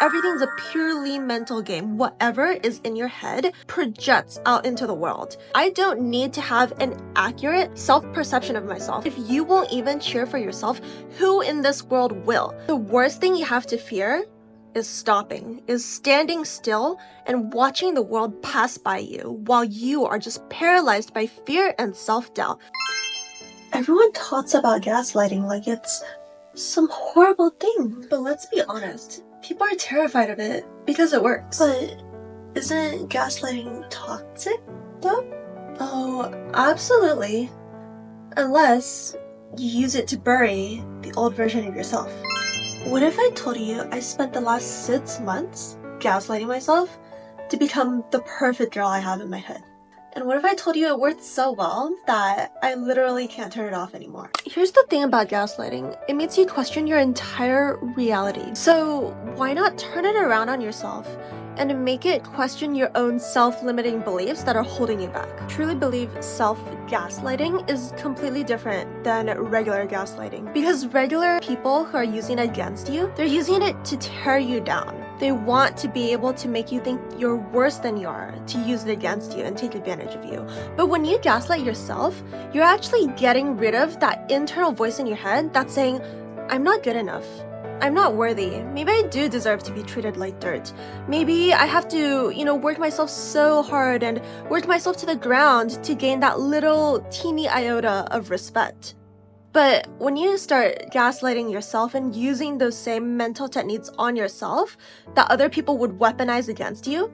Everything's a purely mental game. Whatever is in your head projects out into the world. I don't need to have an accurate self-perception of myself. If you won't even cheer for yourself, who in this world will? The worst thing you have to fear is standing still and watching the world pass by you while you are just paralyzed by fear and self-doubt. Everyone talks about gaslighting like it's some horrible thing. But let's be honest, people are terrified of it because it works. But isn't gaslighting toxic, though? Oh, absolutely. Unless you use it to bury the old version of yourself. What if I told you I spent the last 6 months gaslighting myself to become the perfect girl I have in my head? And what if I told you it worked so well that I literally can't turn it off anymore? Here's the thing about gaslighting. It makes you question your entire reality. So why not turn it around on yourself and make it question your own self-limiting beliefs that are holding you back? I truly believe self-gaslighting is completely different than regular gaslighting. Because regular people who are using it against you, they're using it to tear you down. They want to be able to make you think you're worse than you are, to use it against you and take advantage of you. But when you gaslight yourself, you're actually getting rid of that internal voice in your head that's saying, I'm not good enough. I'm not worthy. Maybe I do deserve to be treated like dirt. Maybe I have to, work myself so hard and work myself to the ground to gain that little teeny iota of respect. But when you start gaslighting yourself and using those same mental techniques on yourself that other people would weaponize against you,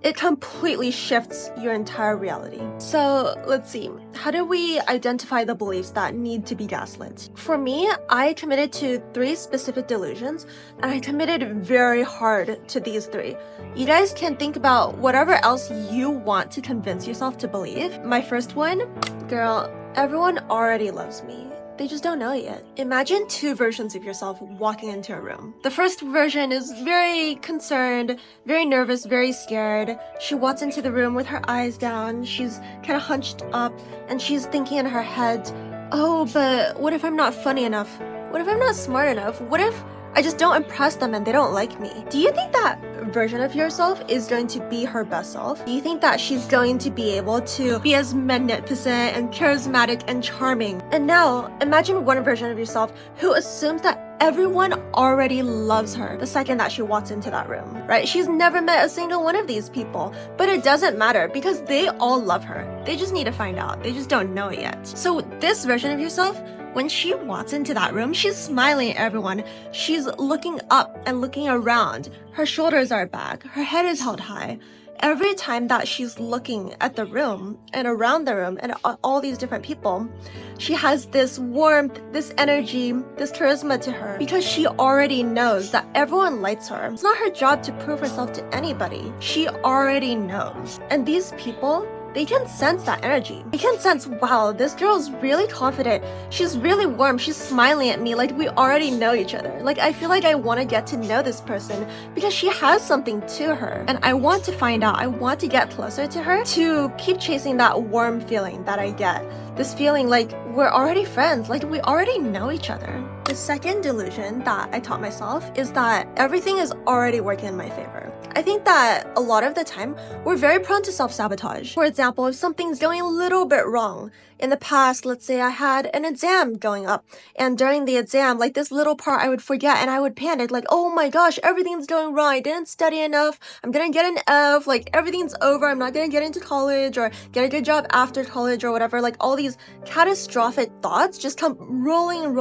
it completely shifts your entire reality. So let's see, how do we identify the beliefs that need to be gaslit? For me, I committed to 3 specific delusions, and I committed very hard to these 3. You guys can think about whatever else you want to convince yourself to believe. My first one, girl, everyone already loves me. They just don't know it yet. Imagine 2 versions of yourself walking into a room. The first version is very concerned, very nervous, very scared. She walks into the room with her eyes down. She's kind of hunched up and she's thinking in her head, oh, but what if I'm not funny enough? What if I'm not smart enough? What if I just don't impress them and they don't like me? Do you think that version of yourself is going to be her best self? Do you think that she's going to be able to be as magnificent and charismatic and charming? And now, imagine one version of yourself who assumes that everyone already loves her the second that she walks into that room, right? She's never met a single one of these people, but it doesn't matter because they all love her. They just need to find out. They just don't know it yet. So this version of yourself, when she walks into that room, she's smiling at everyone. She's looking up and looking around. Her shoulders are back. Her head is held high. Every time that she's looking at the room and around the room and all these different people, she has this warmth, this energy, this charisma to her because she already knows that everyone likes her. It's not her job to prove herself to anybody. She already knows. And these people, they can sense that energy. They can sense, wow, this girl's really confident. She's really warm. She's smiling at me like we already know each other. Like, I feel like I want to get to know this person because she has something to her. And I want to find out. I want to get closer to her to keep chasing that warm feeling that I get. This feeling like we're already friends, like we already know each other. The second delusion that I taught myself is that everything is already working in my favor. I think that a lot of the time, we're very prone to self-sabotage. For example, if something's going a little bit wrong, in the past, let's say I had an exam going up, and during the exam, like this little part I would forget and I would panic, like, oh my gosh, everything's going wrong, I didn't study enough, I'm gonna get an F, like everything's over, I'm not gonna get into college or get a good job after college or whatever. Like all these catastrophic thoughts just come rolling,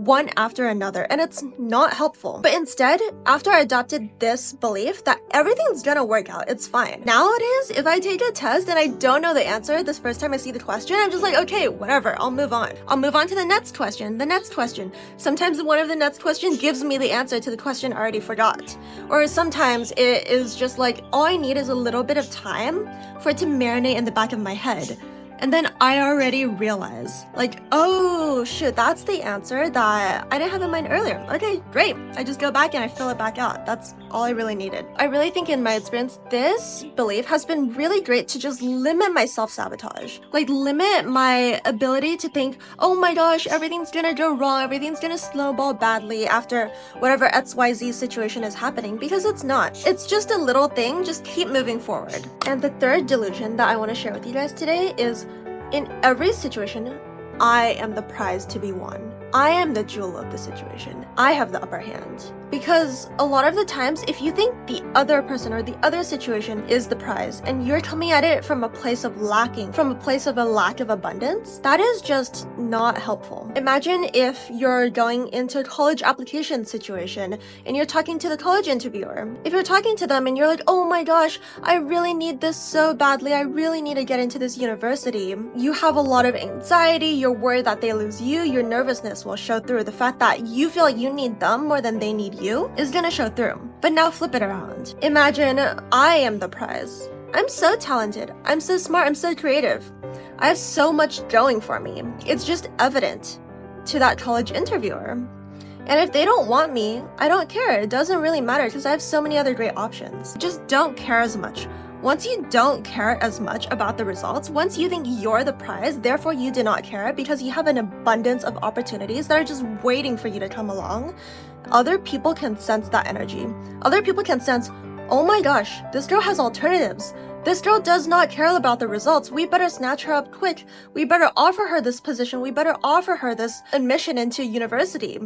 one after another, and it's not helpful. But instead, after I adopted this belief that everything's gonna work out, it's fine. Nowadays, if I take a test and I don't know the answer this first time I see the question, I'm just like, okay, whatever, I'll move on. I'll move on to the next question, Sometimes one of the next questions gives me the answer to the question I already forgot. Or sometimes it is just like, all I need is a little bit of time for it to marinate in the back of my head. And then I already realize, like, oh shoot, that's the answer that I didn't have in mind earlier. Okay, great. I just go back and I fill it back out. That's all I really needed. I really think in my experience, this belief has been really great to just limit my self-sabotage. Like limit my ability to think, oh my gosh, everything's gonna go wrong, everything's gonna snowball badly after whatever XYZ situation is happening, because it's not. It's just a little thing, just keep moving forward. And the third delusion that I want to share with you guys today is, in every situation, I am the prize to be won. I am the jewel of the situation. I have the upper hand. Because a lot of the times, if you think the other person or the other situation is the prize and you're coming at it from a place of lacking, from a place of a lack of abundance, that is just not helpful. Imagine if you're going into a college application situation and you're talking to the college interviewer. If you're talking to them and you're like, oh my gosh, I really need this so badly. I really need to get into this university. You have a lot of anxiety. You're worried that they lose you. Your nervousness will show through. The fact that you feel like you need them more than they need you is gonna show through. But now flip it around. Imagine I am the prize. I'm so talented. I'm so smart. I'm so creative. I have so much going for me. It's just evident to that college interviewer. And if they don't want me, I don't care. It doesn't really matter because I have so many other great options. Just don't care as much. Once you don't care as much about the results, once you think you're the prize, therefore you do not care because you have an abundance of opportunities that are just waiting for you to come along, other people can sense that energy. Other people can sense, oh my gosh, this girl has alternatives. This girl does not care about the results. We better snatch her up quick. We better offer her this position. We better offer her this admission into university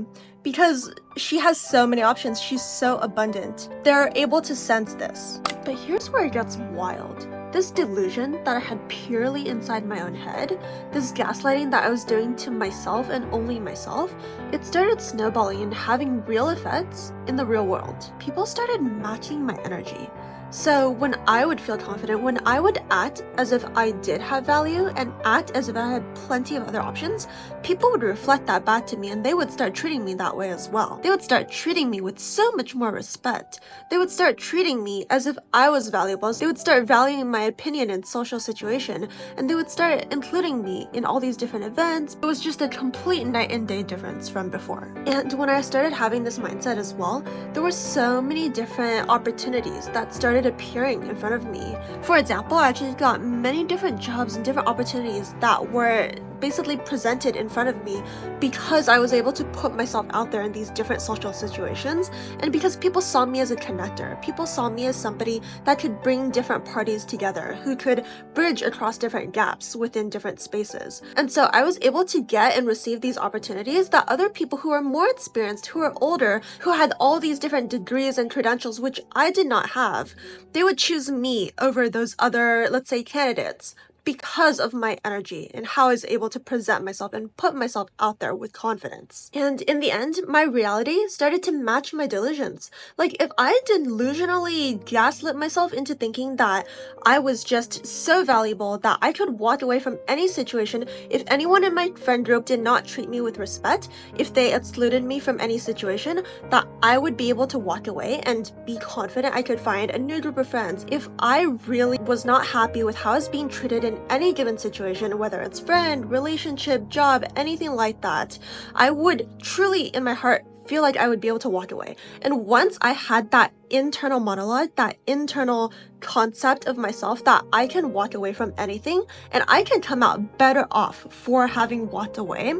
because she has so many options. She's so abundant. They're able to sense this. But here's where it gets wild. This delusion that I had purely inside my own head, this gaslighting that I was doing to myself and only myself, it started snowballing and having real effects in the real world. People started matching my energy. So when I would feel confident, when I would act as if I did have value and act as if I had plenty of other options, people would reflect that back to me and they would start treating me that way as well. They would start treating me with so much more respect. They would start treating me as if I was valuable. They would start valuing my opinion in social situation and they would start including me in all these different events. It was just a complete night and day difference from before. And when I started having this mindset as well, there were so many different opportunities that started appearing in front of me. For example, I actually got many different jobs and different opportunities that were basically presented in front of me because I was able to put myself out there in these different social situations and because people saw me as a connector. People saw me as somebody that could bring different parties together, who could bridge across different gaps within different spaces. And so I was able to get and receive these opportunities that other people who are more experienced, who are older, who had all these different degrees and credentials, which I did not have, they would choose me over those other, let's say, candidates, because of my energy and how I was able to present myself and put myself out there with confidence. And in the end, my reality started to match my delusions. Like if I delusionally gaslit myself into thinking that I was just so valuable that I could walk away from any situation if anyone in my friend group did not treat me with respect, if they excluded me from any situation, that I would be able to walk away and be confident I could find a new group of friends. If I really was not happy with how I was being treated in any given situation, whether it's friend, relationship, job, anything like that, I would truly in my heart feel like I would be able to walk away. And once I had that internal monologue, that internal concept of myself that I can walk away from anything and I can come out better off for having walked away,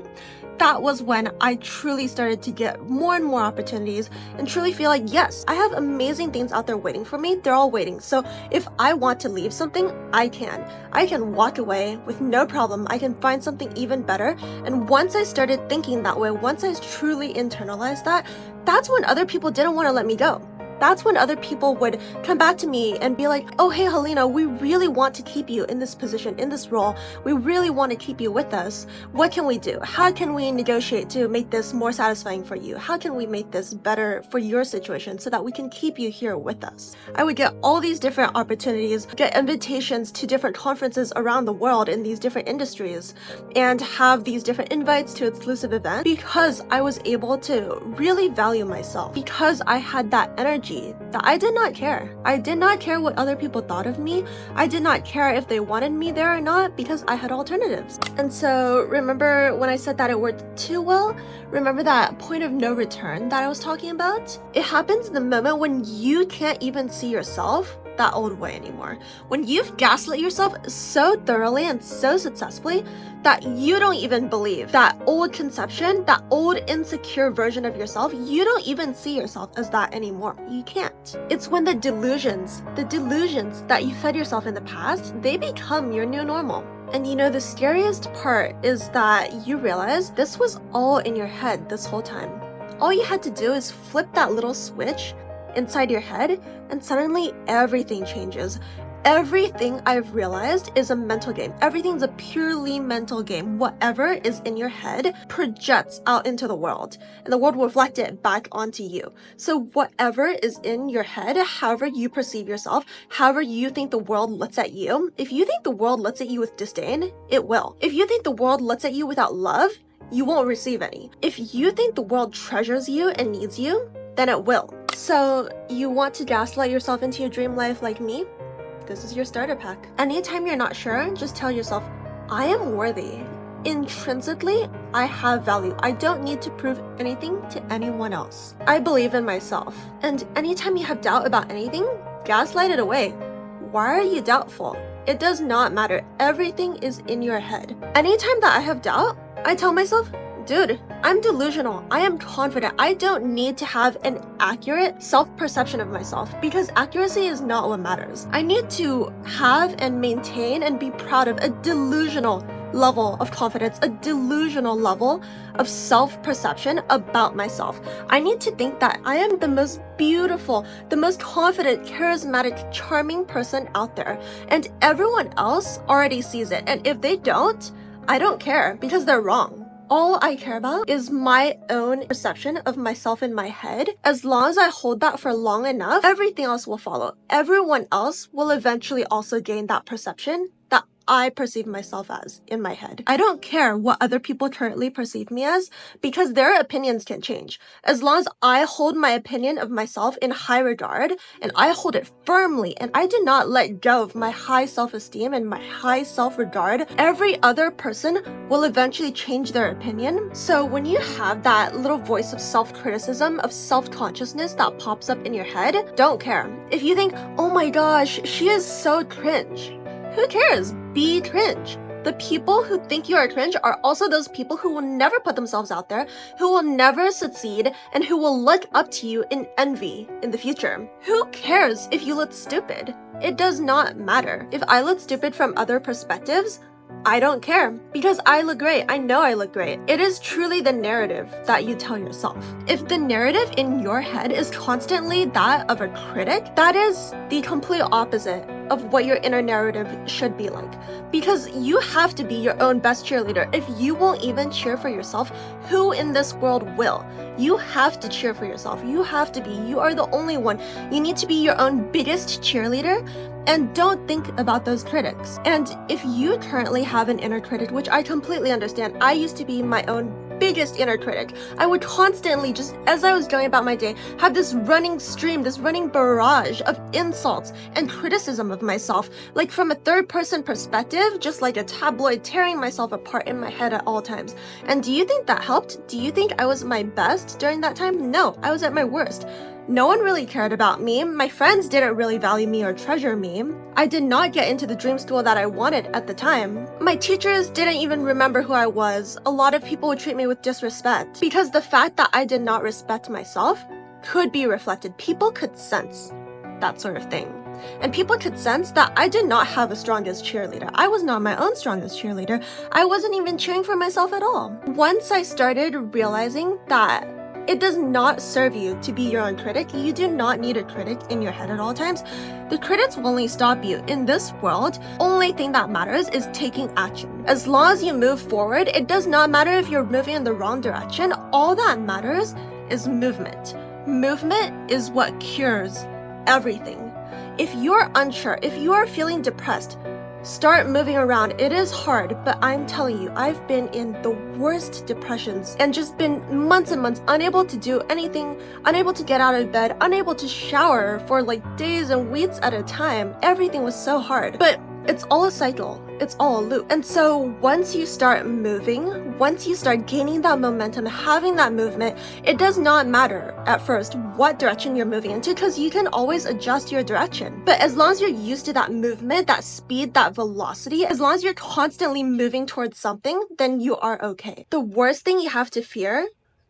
that was when I truly started to get more and more opportunities and truly feel like, yes, I have amazing things out there waiting for me. They're all waiting. So if I want to leave something, I can. I can walk away with no problem. I can find something even better. And once I started thinking that way, once I truly internalized that, that's when other people didn't want to let me go. That's when other people would come back to me and be like, oh, hey, Helena, we really want to keep you in this position, in this role. We really want to keep you with us. What can we do? How can we negotiate to make this more satisfying for you? How can we make this better for your situation so that we can keep you here with us? I would get all these different opportunities, get invitations to different conferences around the world in these different industries, and have these different invites to exclusive events because I was able to really value myself, because I had that energy energy that I did not care. I did not care what other people thought of me. I did not care if they wanted me there or not because I had alternatives. And so remember when I said that it worked too well? Remember that point of no return that I was talking about? It happens the moment when you can't even see yourself that old way anymore. When you've gaslit yourself so thoroughly and so successfully that you don't even believe that old conception, that old insecure version of yourself, you don't even see yourself as that anymore. You can't. It's when the delusions that you fed yourself in the past, they become your new normal. And you know, the scariest part is that you realize this was all in your head this whole time. All you had to do is flip that little switch inside your head and suddenly everything changes. Everything I've realized is a mental game. Everything's a purely mental game. Whatever is in your head projects out into the world, and the world will reflect it back onto you. So whatever is in your head, however you perceive yourself, however you think the world looks at you, if you think the world looks at you with disdain, it will. If you think the world looks at you without love, you won't receive any. If you think the world treasures you and needs you, then it will. So you want to gaslight yourself into your dream life like me? This is your starter pack. Anytime you're not sure, just tell yourself, I am worthy. Intrinsically, I have value. I don't need to prove anything to anyone else. I believe in myself. And anytime you have doubt about anything, gaslight it away. Why are you doubtful? It does not matter. Everything is in your head. Anytime that I have doubt, I tell myself, dude, I'm delusional. I am confident. I don't need to have an accurate self-perception of myself because accuracy is not what matters. I need to have and maintain and be proud of a delusional level of confidence, a delusional level of self-perception about myself. I need to think that I am the most beautiful, the most confident, charismatic, charming person out there, and everyone else already sees it. And if they don't, I don't care because they're wrong. All I care about is my own perception of myself in my head. As long as I hold that for long enough, everything else will follow. Everyone else will eventually also gain that perception that I perceive myself as in my head. I don't care what other people currently perceive me as because their opinions can change. As long as I hold my opinion of myself in high regard and I hold it firmly and I do not let go of my high self-esteem and my high self-regard, every other person will eventually change their opinion. So when you have that little voice of self-criticism, of self-consciousness that pops up in your head, don't care. If you think, oh my gosh, she is so cringe, who cares? Be cringe. The people who think you are cringe are also those people who will never put themselves out there, who will never succeed, and who will look up to you in envy in the future. Who cares if you look stupid? It does not matter. If I look stupid from other perspectives, I don't care because I look great. I know I look great. It is truly the narrative that you tell yourself. If the narrative in your head is constantly that of a critic, that is the complete opposite of what your inner narrative should be like. Because you have to be your own best cheerleader. If you won't even cheer for yourself, who in this world will? You have to cheer for yourself. You have to be. You are the only one. You need to be your own biggest cheerleader. And don't think about those critics. And if you currently have an inner critic, which I completely understand, I used to be my own biggest inner critic. I would constantly, just as I was going about my day, have this running stream, this running barrage of insults and criticism of myself, like from a third-person perspective, just like a tabloid, tearing myself apart in my head at all times. And do you think that helped? Do you think I was my best during that time? No, I was at my worst. No one really cared about me. My friends didn't really value me or treasure me. I did not get into the dream school that I wanted at the time. My teachers didn't even remember who I was. A lot of people would treat me with disrespect because the fact that I did not respect myself could be reflected. People could sense that sort of thing. And people could sense that I did not have a strongest cheerleader. I was not my own strongest cheerleader. I wasn't even cheering for myself at all. Once I started realizing that it does not serve you to be your own critic. You do not need a critic in your head at all times. The critics will only stop you. In this world, only thing that matters is taking action. As long as you move forward, it does not matter if you're moving in the wrong direction. All that matters is movement. Movement is what cures everything. If you're unsure, if you are feeling depressed, Start moving around. It is hard, but I'm telling you, I've been in the worst depressions and just been months and months unable to do anything, unable to get out of bed, unable to shower for like days and weeks at a time. Everything was so hard. But it's all a cycle. It's all a loop. And so once you start moving, once you start gaining that momentum, having that movement, it does not matter at first what direction you're moving into because you can always adjust your direction. But as long as you're used to that movement, that speed, that velocity, as long as you're constantly moving towards something, then you are okay. The worst thing you have to fear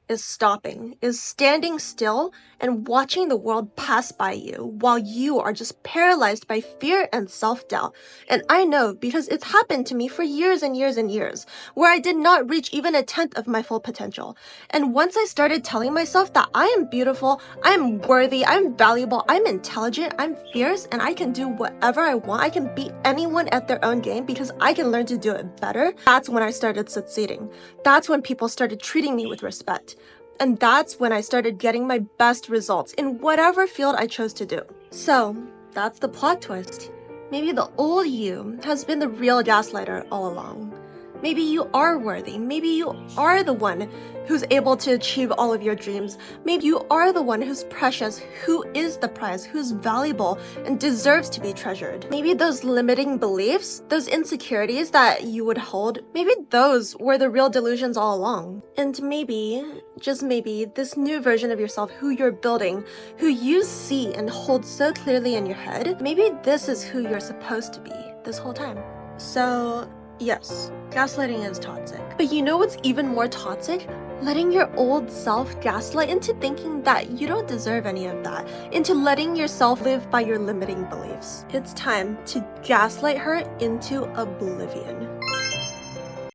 is stopping, is standing still and watching the world pass by you while you are just paralyzed by fear and self-doubt. And I know because it's happened to me for years and years and years, where I did not reach even a tenth of my full potential. And once I started telling myself that I am beautiful, I'm worthy, I'm valuable, I'm intelligent, I'm fierce, and I can do whatever I want, I can beat anyone at their own game because I can learn to do it better, that's when I started succeeding. That's when people started treating me with respect. And that's when I started getting my best results in whatever field I chose to do. So that's the plot twist. Maybe the old you has been the real gaslighter all along. Maybe you are worthy. Maybe you are the one who's able to achieve all of your dreams. Maybe you are the one who's precious, who is the prize, who's valuable and deserves to be treasured. Maybe those limiting beliefs, those insecurities that you would hold, maybe those were the real delusions all along. And maybe, just maybe, this new version of yourself who you're building, who you see and hold so clearly in your head, maybe this is who you're supposed to be this whole time. So yes, gaslighting is toxic. But you know what's even more toxic? Letting your old self gaslight into thinking that you don't deserve any of that, into letting yourself live by your limiting beliefs. It's time to gaslight her into oblivion.